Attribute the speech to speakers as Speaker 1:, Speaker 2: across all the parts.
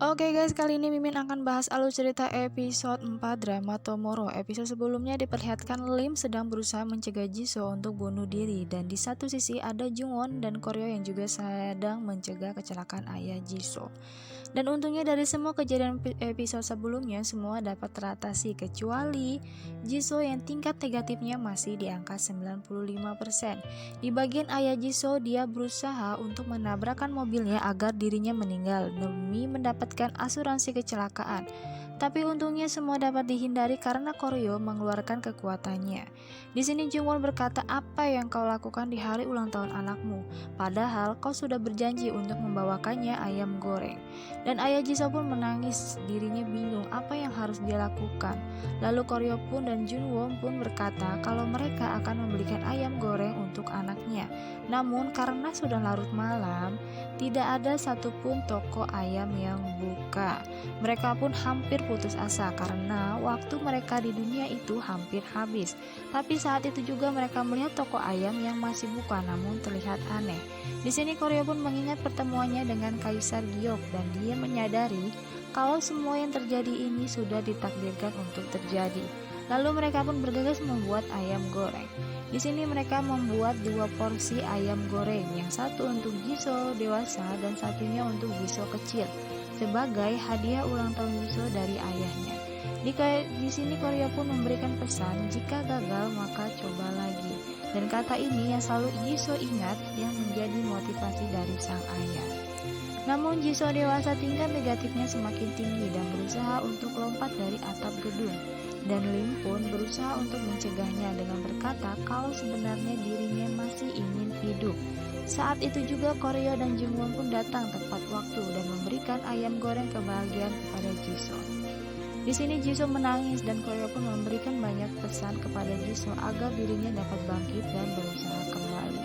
Speaker 1: Oke guys, kali ini Mimin akan bahas alur cerita episode 4 drama Tomorrow. Episode sebelumnya diperlihatkan Lim sedang berusaha mencegah Jisoo untuk bunuh diri, dan di satu sisi ada Jungwon dan Koryo yang juga sedang mencegah kecelakaan ayah Jisoo. Dan untungnya dari semua kejadian episode sebelumnya semua dapat teratasi kecuali Jisoo yang tingkat negatifnya masih di angka 95%. Di bagian ayah Jisoo, dia berusaha untuk menabrakkan mobilnya agar dirinya meninggal demi mendapatkan asuransi kecelakaan. Tapi untungnya semua dapat dihindari karena Koryo mengeluarkan kekuatannya. Di sini Jungwon berkata, "Apa yang kau lakukan di hari ulang tahun anakmu? Padahal kau sudah berjanji untuk membawakannya ayam goreng." Dan ayah Jisoo pun menangis, dirinya bingung apa yang harus dia lakukan. Lalu Koryo pun dan Junwon pun berkata kalau mereka akan membelikan ayam goreng untuk anaknya. Namun karena sudah larut malam, tidak ada satupun toko ayam yang buka. Mereka pun hampir putus asa karena waktu mereka di dunia itu hampir habis. Tapi saat itu juga mereka melihat toko ayam yang masih buka namun terlihat aneh. Di sini Koryo pun mengingat pertemuannya dengan Kaisar Giok dan dia menyadari kalau semua yang terjadi ini sudah ditakdirkan untuk terjadi. Lalu mereka pun bergegas membuat ayam goreng. Di sini mereka membuat 2 porsi ayam goreng, yang satu untuk Jisoo dewasa dan satunya untuk Jisoo kecil, sebagai hadiah ulang tahun Jisoo dari ayahnya. Di sini Koryo pun memberikan pesan, jika gagal maka coba lagi. Dan kata ini yang selalu Jisoo ingat yang menjadi motivasi dari sang ayah. Namun Jisoo dewasa tingkat negatifnya semakin tinggi dan berusaha untuk lompat dari atap gedung. Dan Lim pun berusaha untuk mencegahnya dengan berkata kalau sebenarnya dirinya masih ingin hidup. Saat itu juga Koryo dan Jungwon pun datang tepat waktu dan memberikan ayam goreng kebahagiaan kepada Jisoo. Di sini Jisoo menangis dan Koryo pun memberikan banyak pesan kepada Jisoo agar dirinya dapat bangkit dan berusaha kembali.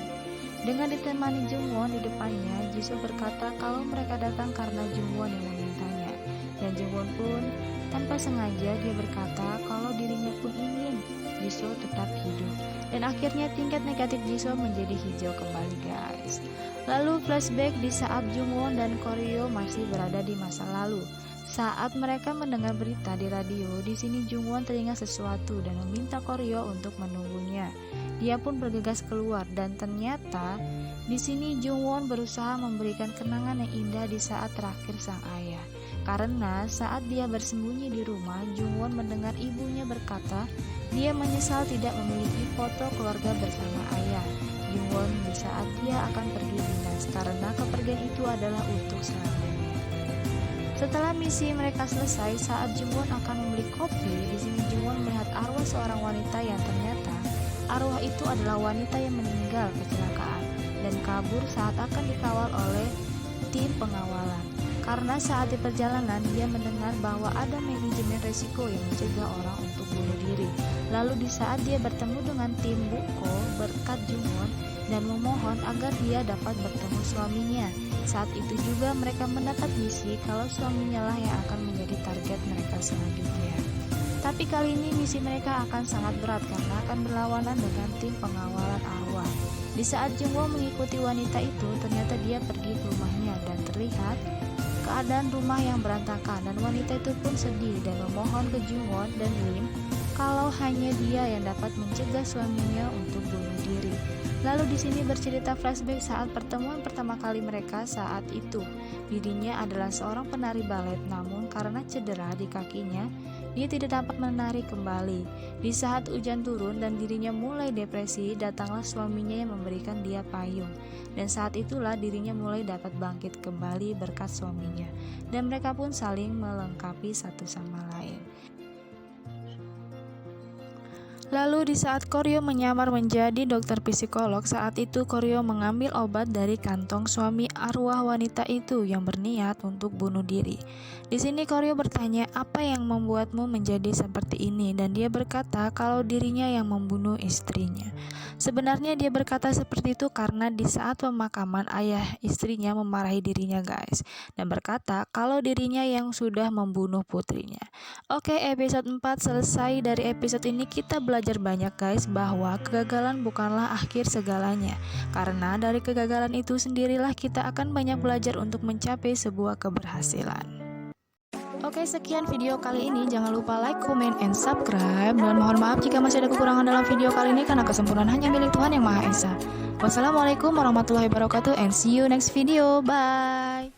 Speaker 1: Dengan ditemani Jungwon di depannya, Jisoo berkata kalau mereka datang karena Jungwon yang memintanya. Dan Jungwon pun tanpa sengaja dia berkata kalau dirinya pun ingin Jisoo tetap hidup. Dan akhirnya tingkat negatif Jisoo menjadi hijau kembali guys. Lalu flashback di saat Jungwon dan Koryo masih berada di masa lalu. Saat mereka mendengar berita di radio, di sini Jungwon teringat sesuatu dan meminta Koryo untuk menunggunya. Dia pun bergegas keluar dan ternyata di sini Jungwon berusaha memberikan kenangan yang indah di saat terakhir sang ayah. Karena saat dia bersembunyi di rumah, Jungwon mendengar ibunya berkata dia menyesal tidak memiliki foto keluarga bersama ayah Jungwon di saat dia akan pergi dinas karena kepergian itu adalah untuk selamanya. Setelah misi mereka selesai, saat Jungwon akan membeli kopi, di sini Jungwon melihat arwah seorang wanita yang ternyata arwah itu adalah wanita yang meninggal kecelakaan dan kabur saat akan dikawal oleh tim pengawalan. Karena saat di perjalanan dia mendengar bahwa ada manajemen resiko yang mencegah orang untuk bunuh diri. Lalu di saat dia bertemu dengan tim Buko berkat Jungwon dan memohon agar dia dapat bertemu suaminya. Saat itu juga mereka mendapat misi kalau suaminya lah yang akan menjadi target mereka selanjutnya. Tapi kali ini misi mereka akan sangat berat karena akan berlawanan dengan tim pengawalan arwah. Di saat Jungwon mengikuti wanita itu, ternyata dia pergi ke rumahnya dan terlihat keadaan rumah yang berantakan dan wanita itu pun sedih dan memohon ke Jungwon dan Lim kalau hanya dia yang dapat mencegah suaminya untuk bunuh diri. Lalu di sini bercerita flashback saat pertemuan pertama kali mereka saat itu. Dirinya adalah seorang penari balet, namun karena cedera di kakinya, dia tidak dapat menari kembali. Di saat hujan turun dan dirinya mulai depresi, datanglah suaminya yang memberikan dia payung. Dan saat itulah dirinya mulai dapat bangkit kembali berkat suaminya. Dan mereka pun saling melengkapi satu sama lain. Lalu di saat Koryo menyamar menjadi dokter psikolog, saat itu Koryo mengambil obat dari kantong suami arwah wanita itu yang berniat untuk bunuh diri. Di sini Koryo bertanya, apa yang membuatmu menjadi seperti ini? Dan dia berkata kalau dirinya yang membunuh istrinya. Sebenarnya dia berkata seperti itu karena di saat pemakaman ayah istrinya memarahi dirinya guys, dan berkata kalau dirinya yang sudah membunuh putrinya. Oke, episode 4 selesai. Dari episode ini kita belajar banyak guys bahwa kegagalan bukanlah akhir segalanya. Karena dari kegagalan itu sendirilah kita akan banyak belajar untuk mencapai sebuah keberhasilan. Oke, sekian video kali ini. Jangan lupa like, comment, and subscribe. Dan mohon maaf jika masih ada kekurangan dalam video kali ini karena kesempurnaan hanya milik Tuhan Yang Maha Esa. Wassalamualaikum warahmatullahi wabarakatuh and see you next video. Bye.